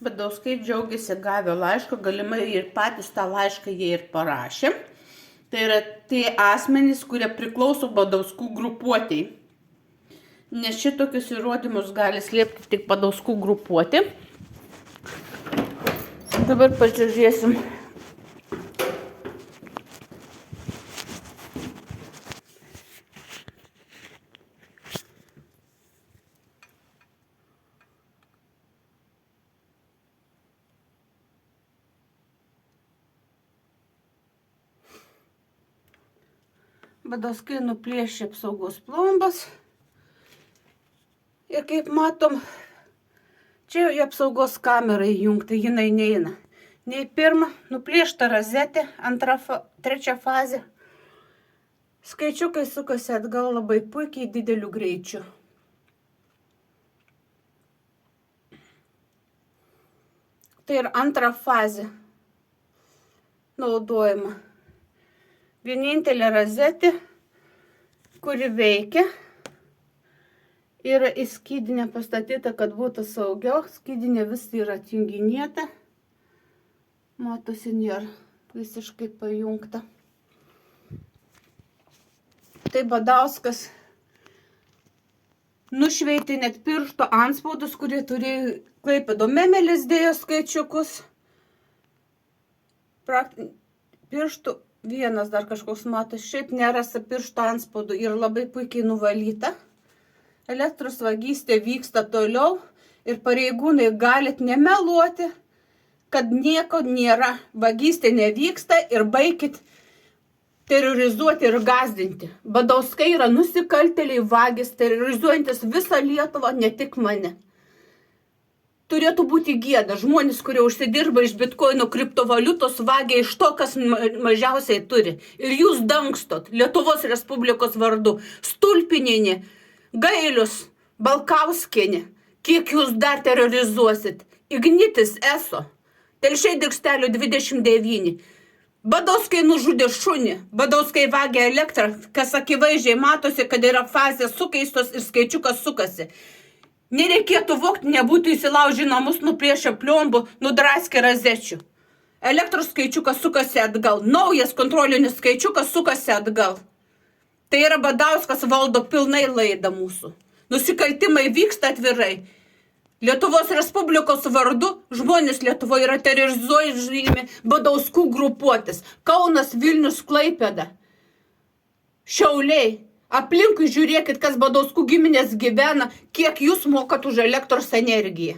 Badauskai džiaugiasi gavę laišką, galimai ir patys tą laišką jie ir parašė. Tai yra tie asmenys, kurie priklauso Badauskų grupuotei. Nes šitokius įrodymus gali slėpti tik Badauskų grupuotė. Dabar pažiūrėsim. Badauskai nuplėšė apsaugos plombas. Ir kaip matom, čia jau apsaugos kamera įjungta, jinai neina. Nei pirma, nuplėšta rozetė, trečia fazė. Skaičiukai sukasi atgal labai puikiai dideliu greičiu. Tai ir antra fazė naudojama. Vienintelė rozetė, kuri veikia, yra į skydinę pastatyta, kad būtų saugiau. Skydinė vis yra atjunginėta. Matosi, nėra visiškai pajungta. Tai Badauskas nušveitė net piršto antspaudus, kurie turėjo Klaipėdo Memelis dėjo skaičiukus. Pirštų vienas dar kažkoks matos, šiaip nerasa piršto antspaudų ir labai puikiai nuvalyta. Elektros vagystė vyksta toliau ir pareigūnai galit nemeluoti, kad nieko nėra, vagystė nevyksta ir baikit terrorizuoti ir gąsdinti. Badauskai yra nusikaltėliai, vagys, terrorizuojantis visą Lietuvą, ne tik mane. Turėtų būti gėda. Žmonės, kurie užsidirba iš bitkoino kriptovaliutos, vagia iš to, kas mažiausiai turi. Ir jūs dangstot Lietuvos Respublikos vardu. Stulpinienė, Gailius, Balkauskienė. Kiek jūs dar terrorizuosit? Ignitis, ESO. Telšiai Dirkštelių 29. Badauskai nužudė šunį. Badauskai vagia elektrą, kas akivaizdžiai matosi, kad yra fazės sukeistos ir skaičiukas sukasi. Nereikėtų vogti, nebūtų įsilaužę namus, nuplėšę pliombų, nudraskė rozečių. Elektros skaičiukas sukasi atgal. Naujas kontrolinis skaičiukas sukasi atgal. Tai yra Badauskas valdo pilnai laidą mūsų. Nusikaltimai vyksta atvirai. Lietuvos Respublikos vardu žmonės Lietuvoje yra terrorizuojami Badauskų grupuotės. Kaunas, Vilnius, Klaipėda, Šiauliai. Aplinkui žiūrėkit, kas Badauskų giminės gyvena, kiek jūs mokat už elektros energiją.